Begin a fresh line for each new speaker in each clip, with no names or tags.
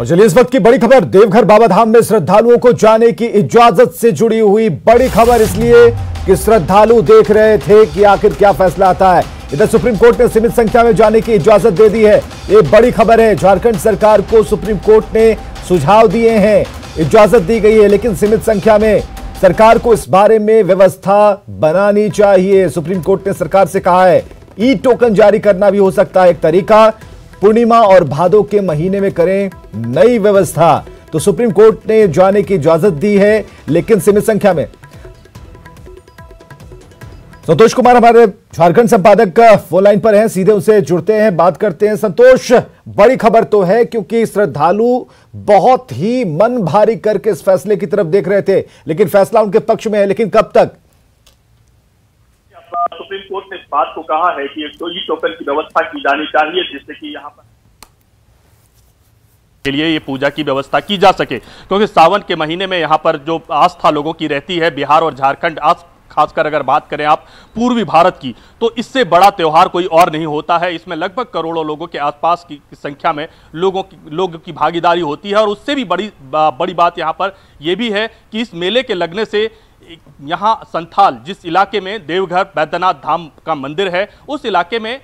और चलिए इस वक्त की बड़ी खबर, देवघर बाबा धाम में श्रद्धालुओं को जाने की इजाजत से जुड़ी हुई बड़ी खबर, इसलिए कि श्रद्धालु देख रहे थे कि आखिर क्या फैसला आता है। इधर सुप्रीम कोर्ट ने सीमित संख्या में जाने की इजाजत दे दी है। ये बड़ी खबर है। झारखंड सरकार को सुप्रीम कोर्ट ने सुझाव दिए हैं, इजाजत दी गई है, लेकिन सीमित संख्या में सरकार को इस बारे में व्यवस्था बनानी चाहिए। सुप्रीम कोर्ट ने सरकार से कहा है ई टोकन जारी करना भी हो सकता है एक तरीका, पूर्णिमा और भादो के महीने में करें नई व्यवस्था। तो सुप्रीम कोर्ट ने जाने की इजाजत दी है, लेकिन सीमित संख्या में। संतोष कुमार हमारे झारखंड संपादक फोन लाइन पर हैं, सीधे उनसे जुड़ते हैं, बात करते हैं। संतोष, बड़ी खबर तो है क्योंकि श्रद्धालु बहुत ही मन भारी करके इस फैसले की तरफ देख रहे थे, लेकिन फैसला उनके पक्ष में है, लेकिन कब तक?
सुप्रीम कोर्ट ने इस बात को कहा है कि ई टोकन की व्यवस्था की जानी चाहिए, जिससे कि यहाँ पर के लिए ये पूजा की व्यवस्था की जा सके, क्योंकि सावन के महीने में यहाँ पर जो आस्था लोगों की रहती है, बिहार और झारखंड खासकर अगर बात करें आप पूर्वी भारत की, तो इससे बड़ा त्योहार कोई और नहीं होता है। इसमें लगभग करोड़ों लोगों के आसपास की संख्या में लोगों की भागीदारी होती है। और उससे भी बड़ी बात यहाँ पर यह भी है कि इस मेले के लगने से यहाँ संथाल, जिस इलाके में देवघर बैद्यनाथ धाम का मंदिर है, उस इलाके में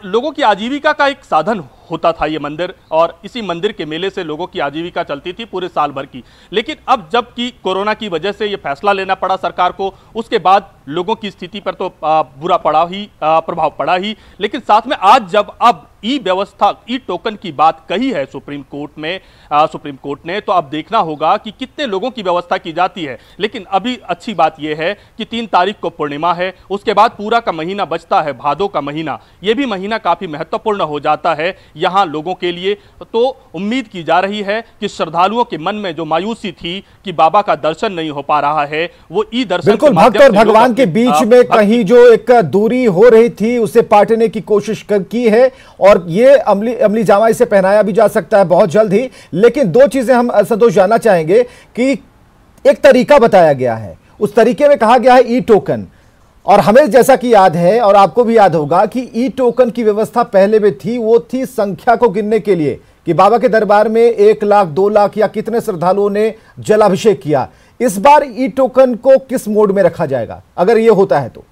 लोगों की आजीविका का एक साधन होता था ये मंदिर, और इसी मंदिर के मेले से लोगों की आजीविका चलती थी पूरे साल भर की। लेकिन अब जबकि कोरोना की वजह से ये फैसला लेना पड़ा सरकार को, उसके बाद लोगों की स्थिति पर तो बुरा प्रभाव पड़ा ही, लेकिन साथ में आज जब अब ई व्यवस्था, ई टोकन की बात कही है सुप्रीम कोर्ट ने, तो अब देखना होगा कि कितने लोगों की व्यवस्था की जाती है। लेकिन अभी अच्छी बात यह है कि 3 तारीख को पूर्णिमा है, उसके बाद पूरा का महीना बचता है, भादो का महीना। यह भी महीना काफी महत्वपूर्ण हो जाता है यहां लोगों के लिए। तो उम्मीद की जा रही है कि श्रद्धालुओं के मन में जो मायूसी थी कि बाबा का दर्शन नहीं हो पा रहा है, वो ई दर्शन
बिल्कुल भक्त और भगवान के बीच में कहीं जो एक दूरी हो रही थी उसे पाटने की कोशिश की है, और ये अमली जामा इसे पहनाया भी जा सकता है बहुत जल्द ही। लेकिन 2 चीजें हम संतोष जानना चाहेंगे कि एक तरीका बताया गया है, उस तरीके में कहा गया है ई टोकन, और हमें जैसा कि याद है और आपको भी याद होगा कि ई टोकन की व्यवस्था पहले में थी, वो थी संख्या को गिनने के लिए कि बाबा के दरबार में 1 लाख 2 लाख या कितने श्रद्धालुओं ने जलाभिषेक किया। इस बार ई टोकन को किस मोड में रखा जाएगा अगर ये होता है तो?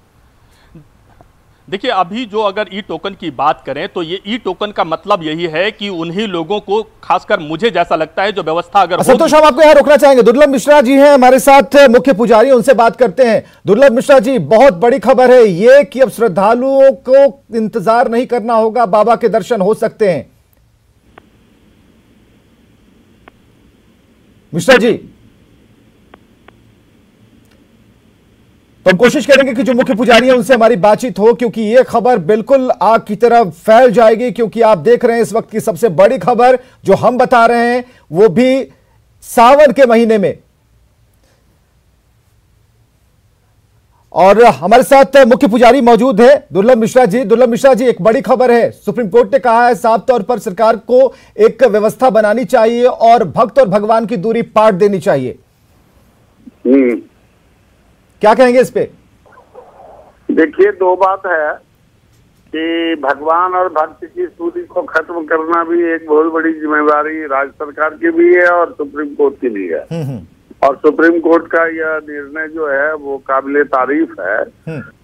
देखिए, अभी जो अगर ई टोकन की बात करें तो ये ई टोकन का मतलब यही है कि उन्हीं लोगों को, खासकर मुझे जैसा लगता है, जो व्यवस्था अगर
संतोष, हम आपको यहाँ रोकना चाहेंगे। दुर्लभ मिश्रा जी हैं हमारे साथ, मुख्य पुजारी, उनसे बात करते हैं। दुर्लभ मिश्रा जी, बहुत बड़ी खबर है ये कि अब श्रद्धालुओं को इंतजार नहीं करना होगा, बाबा के दर्शन हो सकते हैं। मिश्रा जी, तो हम कोशिश करेंगे कि जो मुख्य पुजारी हैं उनसे हमारी बातचीत हो, क्योंकि ये खबर बिल्कुल आग की तरह फैल जाएगी। क्योंकि आप देख रहे हैं इस वक्त की सबसे बड़ी खबर जो हम बता रहे हैं, वो भी सावन के महीने में। और हमारे साथ मुख्य पुजारी मौजूद है दुर्लभ मिश्रा जी। दुर्लभ मिश्रा जी, एक बड़ी खबर है, सुप्रीम कोर्ट ने कहा है साफ तौर पर सरकार को एक व्यवस्था बनानी चाहिए और भक्त और भगवान की दूरी पाट देनी चाहिए। क्या कहेंगे इस पे?
देखिए, 2 बात है कि भगवान और भक्त की दूरी को खत्म करना भी एक बहुत बड़ी जिम्मेदारी राज्य सरकार की भी है और सुप्रीम कोर्ट की भी है। और सुप्रीम कोर्ट का यह निर्णय जो है वो काबिले तारीफ है।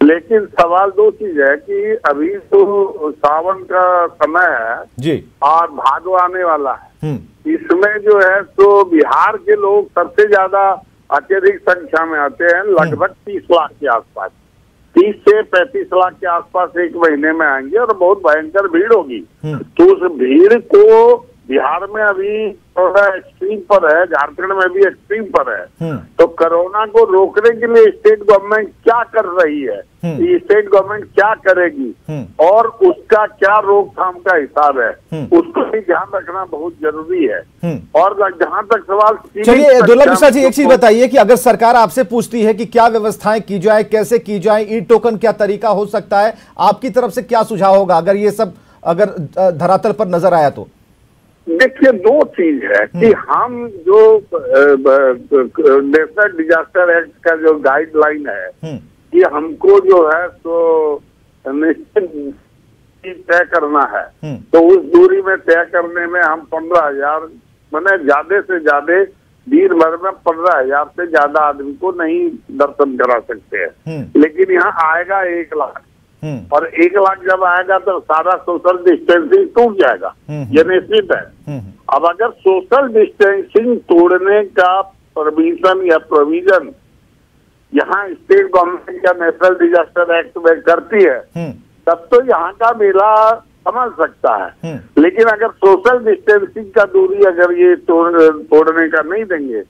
लेकिन सवाल 2 चीज है कि अभी तो सावन का समय है जी, और भादो आने वाला है। इसमें जो है तो बिहार के लोग सबसे ज्यादा अत्यधिक संख्या में आते हैं, लगभग 30 लाख के आसपास, 30 से 35 लाख के आसपास एक महीने में आएंगे, और बहुत भयंकर भीड़ होगी। तो उस भीड़ को बिहार में अभी थोड़ा एक्सट्रीम पर है, झारखंड में भी एक्सट्रीम पर है। तो कोरोना को रोकने के लिए स्टेट गवर्नमेंट क्या कर रही है, स्टेट गवर्नमेंट क्या करेगी, और उसका क्या रोकथाम का हिसाब है, उसको भी ध्यान रखना बहुत जरूरी है। और जहां तक सवाल,
चलिए दुर्लभ मिश्रा जी, एक चीज बताइए कि अगर सरकार आपसे पूछती है कि क्या व्यवस्थाएं की जाए, कैसे की जाए, ई टोकन क्या तरीका हो सकता है, आपकी तरफ से क्या सुझाव होगा अगर ये सब धरातल पर नजर आया तो?
देखिए, 2 चीज है कि हम जो नेशनल डिजास्टर एक्ट का जो गाइडलाइन है, ये हमको जो है तो निश्चित तय करना है। तो उस दूरी में तय करने में हम 15,000 मैंने ज्यादा से ज्यादा दिन भर में 15,000 से ज्यादा आदमी को नहीं दर्शन करा सकते हैं, लेकिन यहाँ आएगा 1 लाख, और 1 लाख जब आएगा तो सारा सोशल डिस्टेंसिंग टूट जाएगा, ये निश्चित है। अब अगर सोशल डिस्टेंसिंग तोड़ने का परमिशन या प्रोविजन यहाँ स्टेट गवर्नमेंट या नेशनल डिजास्टर एक्ट में करती है, तब तो यहाँ का मेला समझ सकता है। लेकिन अगर सोशल डिस्टेंसिंग का दूरी अगर ये तोड़ने का नहीं देंगे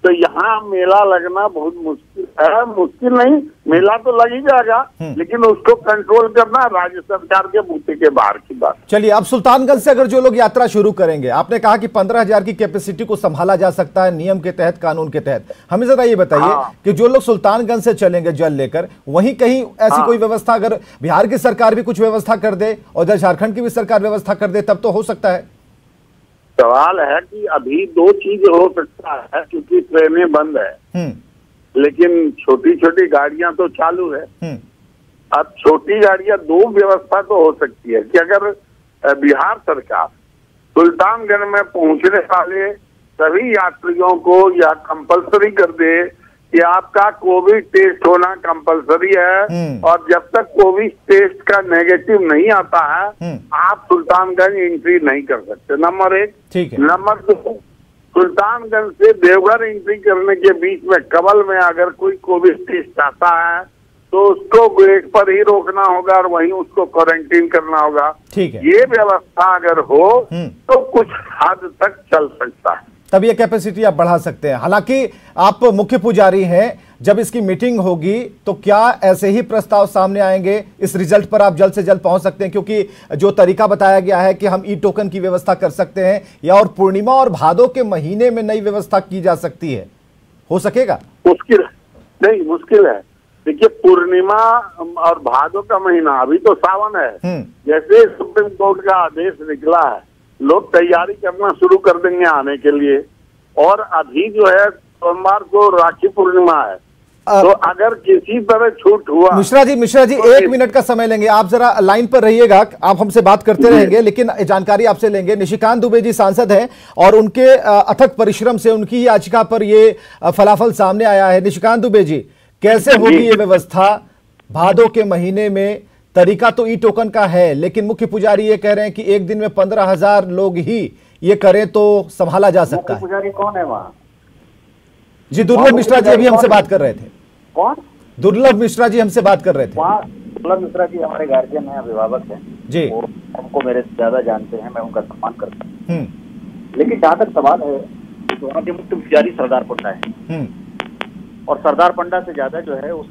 तो यहाँ मेला लगना बहुत मुश्किल है। मुश्किल नहीं, मेला तो लग ही जाएगा, लेकिन उसको कंट्रोल करना राज्य सरकार के बूते के बाहर की बात।
चलिए, अब सुल्तानगंज से अगर जो लोग यात्रा शुरू करेंगे, आपने कहा कि 15,000 की कैपेसिटी को संभाला जा सकता है नियम के तहत, कानून के तहत। हमें जरा ये बताइए कि जो लोग सुल्तानगंज से चलेंगे जल लेकर, वहीं कहीं ऐसी कोई व्यवस्था, अगर बिहार की सरकार भी कुछ व्यवस्था कर दे और उधर झारखंड की भी सरकार व्यवस्था कर दे, तब तो हो सकता है।
सवाल है कि अभी 2 चीज हो सकता है, क्योंकि ट्रेनें बंद है, लेकिन छोटी छोटी गाड़ियां तो चालू है। अब छोटी गाड़ियां 2 व्यवस्था तो हो सकती है कि अगर बिहार सरकार सुल्तानगंज में पहुंचने वाले सभी यात्रियों को यह कंपलसरी कर दे कि आपका कोविड टेस्ट होना कंपलसरी है, और जब तक कोविड टेस्ट का नेगेटिव नहीं आता है आप सुल्तानगंज एंट्री नहीं कर सकते, नंबर 1।
ठीक है।
नंबर 2, सुल्तानगंज से देवघर एंट्री करने के बीच में कबल में अगर कोई कोविड टेस्ट आता है तो उसको गेट पर ही रोकना होगा और वहीं उसको क्वारंटीन करना होगा।
ठीक है।
ये व्यवस्था अगर हो तो कुछ हद तक चल सकता है,
तब ये कैपेसिटी आप बढ़ा सकते हैं। हालांकि आप मुख्य पुजारी हैं, जब इसकी मीटिंग होगी तो क्या ऐसे ही प्रस्ताव सामने आएंगे? इस रिजल्ट पर आप जल्द से जल्द पहुंच सकते हैं, क्योंकि जो तरीका बताया गया है कि हम ई टोकन की व्यवस्था कर सकते हैं, या और पूर्णिमा और भादो के महीने में नई व्यवस्था की जा सकती है, हो सकेगा?
मुश्किल नहीं, मुश्किल है। देखिए, पूर्णिमा और भादो का महीना, अभी तो सावन है, जैसे सुप्रीम कोर्ट का आदेश निकला है लोग तैयारी करना शुरू कर देंगे आने के लिए। और अभी जो है सोमवार को राखी पूर्णिमा है, तो अगर किसी तरह छूट हुआ। मिश्रा
जी 1 मिनट का समय लेंगे, आप जरा लाइन पर रहिएगा, आप हमसे बात करते रहेंगे, लेकिन जानकारी आपसे लेंगे। निशिकांत दुबे जी सांसद हैं और उनके अथक परिश्रम से उनकी याचिका पर ये फलाफल सामने आया है। निशिकांत दुबे जी, कैसे होगी ये व्यवस्था भादो के महीने में? तरीका तो ई टोकन का है, लेकिन मुख्य पुजारी ये कह रहे हैं कि एक दिन में 15,000 लोग ही ये करें तो संभाला जा सकता है।
पुजारी कौन है वहाँ?
जी, दुर्लभ मिश्रा जी अभी हमसे बात कर रहे थे।
कौन?
दुर्लभ मिश्रा जी हमसे बात कर रहे थे।
वहाँ दुर्लभ मिश्रा जी हमारे गार्जियन है, अभिभावक है
जी,
वो हमको मेरे से ज्यादा जानते हैं, मैं उनका सम्मान करता हूँ। लेकिन जहाँ तक सवाल है तो वहाँ के मुख्य पुजारी सरदार पंडा है, और सरदार पंडा से ज्यादा जो है उस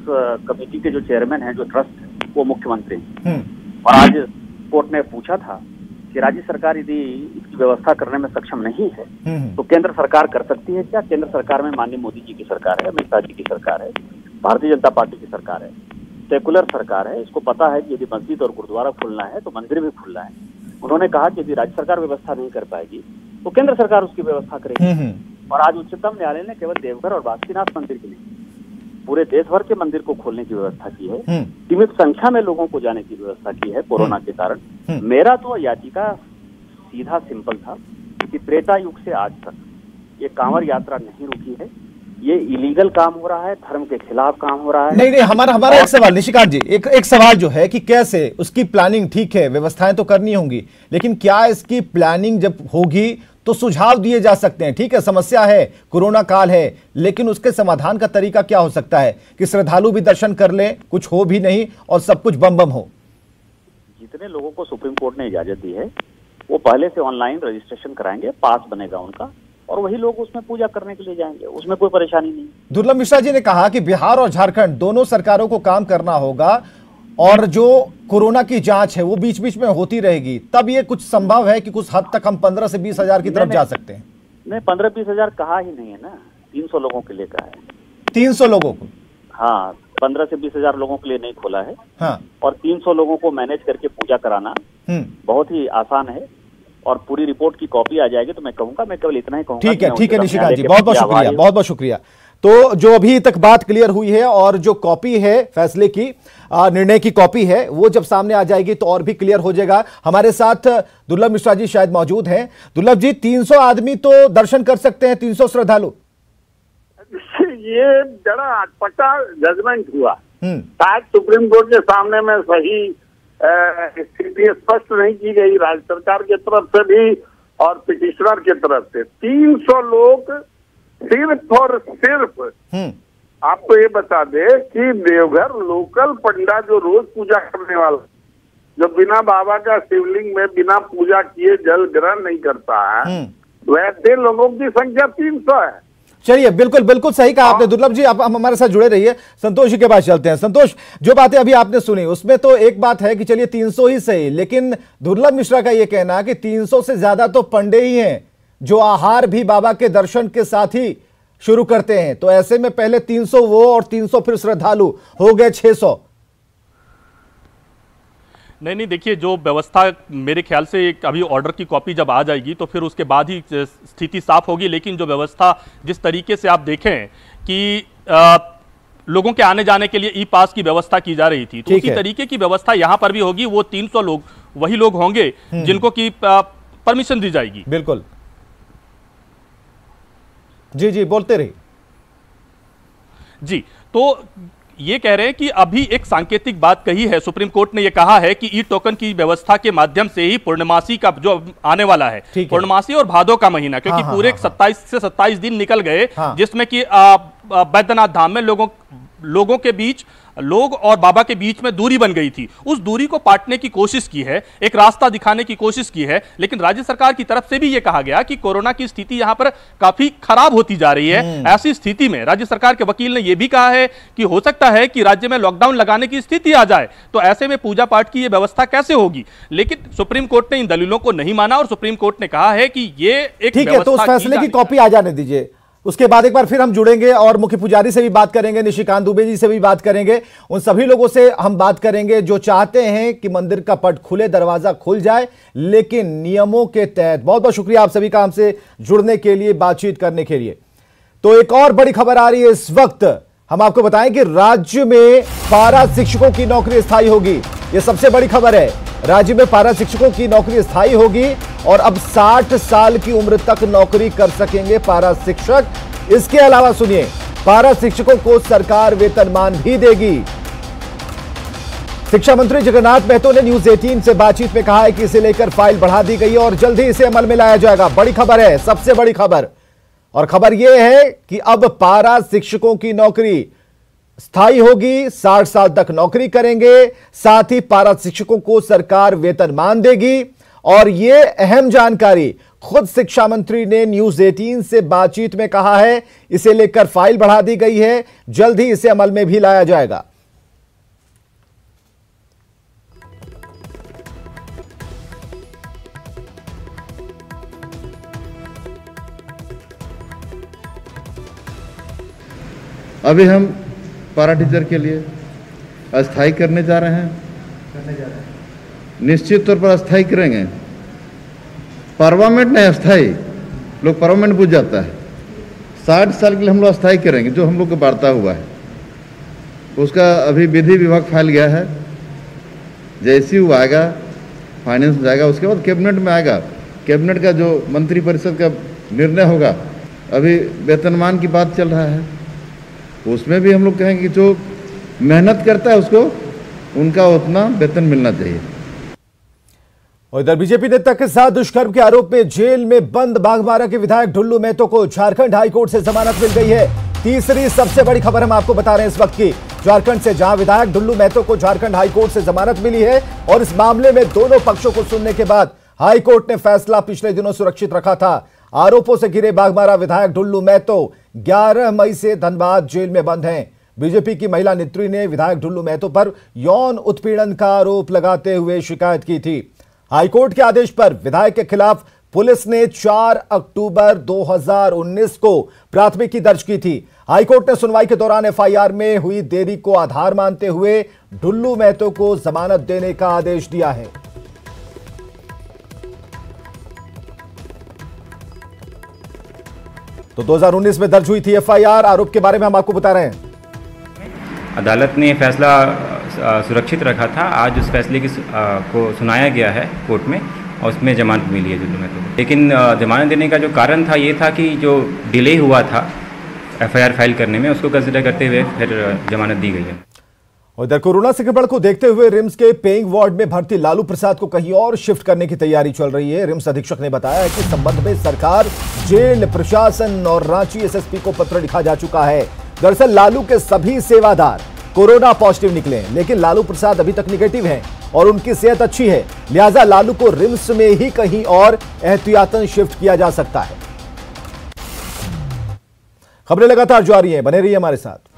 कमेटी के जो चेयरमैन है, जो ट्रस्ट है, वो मुख्यमंत्री। और आज कोर्ट ने पूछा था कि राज्य सरकार यदि इसकी व्यवस्था करने में सक्षम नहीं है तो केंद्र सरकार कर सकती है क्या? केंद्र सरकार में माननीय मोदी जी की सरकार है, अमित शाह जी की सरकार है, भारतीय जनता पार्टी की सरकार है, सेकुलर सरकार है। इसको पता है कि यदि मस्जिद और गुरुद्वारा खुलना है तो मंदिर भी खुलना है। उन्होंने कहा कि यदि राज्य सरकार व्यवस्था नहीं कर पाएगी तो केंद्र सरकार उसकी व्यवस्था करेगी। और आज उच्चतम न्यायालय ने केवल देवघर और बासुकीनाथ मंदिर की नहीं, पूरे देश भर के मंदिर को खोलने की व्यवस्था की है, सीमित संख्या में लोगों को जाने की व्यवस्था की है कोरोना के कारण। मेरा तो याचिका सीधा सिंपल था कि त्रेता युग से आज तक ये कांवड़ यात्रा नहीं रुकी है, ये इलीगल काम हो रहा है, धर्म के खिलाफ काम हो रहा है।
नहीं, हमारा एक सवाल निशिकांत जी, एक सवाल जो है कि कैसे उसकी प्लानिंग, ठीक है व्यवस्थाएं तो करनी होंगी, लेकिन क्या इसकी प्लानिंग जब होगी तो सुझाव दिए जा सकते हैं? ठीक है, समस्या है, कोरोना काल है, लेकिन उसके समाधान का तरीका क्या हो सकता है कि श्रद्धालु भी दर्शन कर लें, कुछ हो भी नहीं और सब कुछ बम बम हो?
जितने लोगों को सुप्रीम कोर्ट ने इजाजत दी है वो पहले से ऑनलाइन रजिस्ट्रेशन कराएंगे, पास बनेगा उनका, और वही लोग उसमें पूजा करने के लिए जाएंगे, उसमें कोई परेशानी नहीं।
दुर्लभ मिश्रा जी ने कहा कि बिहार और झारखंड दोनों सरकारों को काम करना होगा और जो कोरोना की जांच है वो बीच बीच में होती रहेगी, तब ये कुछ संभव है कि कुछ हद तक हम 15 से 20,000 की तरफ जा सकते हैं?
नहीं, 15-20,000 कहा ही नहीं है ना, 300 लोगों के लिए कहा है।
300 लोगों को?
हाँ, 15 से 20,000 लोगों के लिए नहीं खोला है।
हाँ।
और 300 लोगों को मैनेज करके पूजा कराना बहुत ही आसान है, और पूरी रिपोर्ट की कॉपी आ जाएगी तो मैं कहूंगा, मैं केवल इतना ही कहूंगा।
ठीक है निशिकांत जी, बहुत बहुत शुक्रिया, बहुत बहुत शुक्रिया। तो जो अभी तक बात क्लियर हुई है और जो कॉपी है फैसले की, निर्णय की कॉपी है, वो जब सामने आ जाएगी तो और भी क्लियर हो जाएगा। हमारे साथ दुर्लभ मिश्रा जी शायद मौजूद हैं। दुर्लभ जी, 300 आदमी तो दर्शन कर सकते हैं, 300 श्रद्धालु?
ये जरा अटपटा जजमेंट हुआ, शायद सुप्रीम कोर्ट के सामने में सही स्थिति स्पष्ट नहीं की गई राज्य सरकार की तरफ से भी और पिटिशनर की तरफ से। 300 लोग सिर्फ और सिर्फ आपको ये बता दे कि देवघर लोकल पंडा जो रोज पूजा करने वाला, जो बिना बाबा का शिवलिंग में बिना पूजा किए जल ग्रहण नहीं करता है, वैसे लोगों की संख्या 300 है।
चलिए, बिल्कुल बिल्कुल सही कहा आपने दुर्लभ जी। आप हमारे साथ जुड़े रहिए। संतोष जी के पास चलते हैं। संतोष, जो बातें अभी आपने सुनी उसमें तो एक बात है कि चलिए 300 ही सही, लेकिन दुर्लभ मिश्रा का यह कहना है कि 300 से ज्यादा तो पंडे ही हैं जो आहार भी बाबा के दर्शन के साथ ही शुरू करते हैं। तो ऐसे में पहले 300 वो और 300 फिर श्रद्धालु, हो गए 600।
नहीं, देखिए, जो व्यवस्था मेरे ख्याल से अभी ऑर्डर की कॉपी जब आ जाएगी तो फिर उसके बाद ही स्थिति साफ होगी। लेकिन जो व्यवस्था जिस तरीके से आप देखें कि लोगों के आने जाने के लिए ई पास की व्यवस्था की जा रही थी, तो उसी तरीके की व्यवस्था यहां पर भी होगी। वो 300 लोग वही लोग होंगे जिनको की परमिशन दी जाएगी।
बिल्कुल, जी जी, बोलते रहिए।
जी, तो ये कह रहे हैं कि अभी एक सांकेतिक बात कही है, सुप्रीम कोर्ट ने ये कहा है कि ई टोकन की व्यवस्था के माध्यम से ही पूर्णमासी का जो आने वाला है, पूर्णमासी और भादो का महीना, क्योंकि पूरे 27 से 27 दिन निकल गए, जिसमें कि बैद्यनाथ धाम में लोगों के बीच, लोग और बाबा के बीच में दूरी बन गई थी। उस दूरी को पाटने की कोशिश की है, एक रास्ता दिखाने की कोशिश की है। लेकिन राज्य सरकार की तरफ से भी यह कहा गया कि कोरोना की स्थिति यहां पर काफी खराब होती जा रही है। ऐसी स्थिति में राज्य सरकार के वकील ने यह भी कहा है कि हो सकता है कि राज्य में लॉकडाउन लगाने की स्थिति आ जाए, तो ऐसे में पूजा पाठ की यह व्यवस्था कैसे होगी। लेकिन सुप्रीम कोर्ट ने इन दलीलों को नहीं माना और सुप्रीम कोर्ट ने कहा है कि ये एक
ठीक है, तो उस फैसले की कॉपी आ जाने दीजिए। उसके बाद एक बार फिर हम जुड़ेंगे और मुख्य पुजारी से भी बात करेंगे, निशिकांत दुबे जी से भी बात करेंगे। उन सभी लोगों से हम बात करेंगे जो चाहते हैं कि मंदिर का पट खुले, दरवाजा खुल जाए, लेकिन नियमों के तहत। बहुत बहुत शुक्रिया आप सभी का हमसे जुड़ने के लिए, बातचीत करने के लिए। तो एक और बड़ी खबर आ रही है इस वक्त। हम आपको बताएं कि राज्य में पारा शिक्षकों की नौकरी स्थायी होगी। यह सबसे बड़ी खबर है। राज्य में पारा शिक्षकों की नौकरी स्थायी होगी और अब 60 साल की उम्र तक नौकरी कर सकेंगे पारा शिक्षक। इसके अलावा सुनिए, पारा शिक्षकों को सरकार वेतनमान भी देगी। शिक्षा मंत्री जगन्नाथ महतो ने न्यूज 18 से बातचीत में कहा है कि इसे लेकर फाइल बढ़ा दी गई है और जल्द ही इसे अमल में लाया जाएगा। बड़ी खबर है, सबसे बड़ी खबर। और खबर यह है कि अब पारा शिक्षकों की नौकरी स्थायी होगी, 60 साल तक नौकरी करेंगे, साथ ही पारा शिक्षकों को सरकार वेतनमान देगी। और यह अहम जानकारी खुद शिक्षा मंत्री ने न्यूज 18 से बातचीत में कहा है। इसे लेकर फाइल बढ़ा दी गई है, जल्द ही इसे अमल में भी लाया जाएगा।
अभी हम पारा टीचर के लिए अस्थायी करने जा रहे हैं। निश्चित तौर पर अस्थायी करेंगे। परमानेंट नहीं, अस्थायी। लोग परमानेंट पूछ जाता है। 60 साल के लिए हम लोग अस्थायी करेंगे, जो हम लोग को वार्ता हुआ है। उसका अभी विधि विभाग फाइल गया है। जैसे ही वो आएगा, फाइनेंस में जाएगा, उसके बाद कैबिनेट में आएगा। कैबिनेट का जो मंत्रिपरिषद का निर्णय होगा, अभी वेतनमान की बात चल रहा है, उसमें भी हम लोग कहेंगे कि जो मेहनत करता है उसको उनका उतना वेतन मिलना चाहिए।
और इधर बीजेपी नेता के साथ दुष्कर्म के आरोप में जेल में बंद बाघमारा के विधायक ढुल्लू महतो को झारखंड हाईकोर्ट से जमानत मिल गई है। तीसरी सबसे बड़ी खबर हम आपको बता रहे हैं इस वक्त की, झारखंड से, जहां विधायक ढुल्लू महतो को झारखंड हाईकोर्ट से जमानत मिली है। और इस मामले में दोनों पक्षों को सुनने के बाद हाईकोर्ट ने फैसला पिछले दिनों सुरक्षित रखा था। आरोपों से घिरे बाघमारा विधायक ढुल्लू महतो 11 मई से धनबाद जेल में बंद हैं। बीजेपी की महिला नेत्री ने विधायक ढुल्लू महतो पर यौन उत्पीड़न का आरोप लगाते हुए शिकायत की थी। हाईकोर्ट के आदेश पर विधायक के खिलाफ पुलिस ने 4 अक्टूबर 2019 को प्राथमिकी दर्ज की थी। हाईकोर्ट ने सुनवाई के दौरान एफआईआर में हुई देरी को आधार मानते हुए ढुल्लू महतो को जमानत देने का आदेश दिया है। तो 2019 में दर्ज हुई थी एफआईआर। आरोप के बारे में हम आपको बता रहे हैं।
अदालत ने फैसला सुरक्षित रखा था। आज उस फैसले को सुनाया गया है कोर्ट में और उसमें जमानत मिली है दोनों में। लेकिन जमानत देने का जो कारण था ये था कि जो डिले हुआ था एफआईआर फाइल करने में, उसको कंसिडर करते हुए फिर जमानत दी गई है।
और इधर कोरोना संक्रमण को देखते हुए रिम्स के पेइंग वार्ड में भर्ती लालू प्रसाद को कहीं और शिफ्ट करने की तैयारी चल रही है। रिम्स अधीक्षक ने बताया है कि इस संबंध में सरकार, जेल प्रशासन और रांची एसएसपी को पत्र लिखा जा चुका है। दरअसल लालू के सभी सेवादार कोरोना पॉजिटिव निकले, लेकिन लालू प्रसाद अभी तक निगेटिव हैं और उनकी सेहत अच्छी है। लिहाजा लालू को रिम्स में ही कहीं और एहतियातन शिफ्ट किया जा सकता है। खबरें लगातार जारी हैं, बने रहिए हमारे साथ।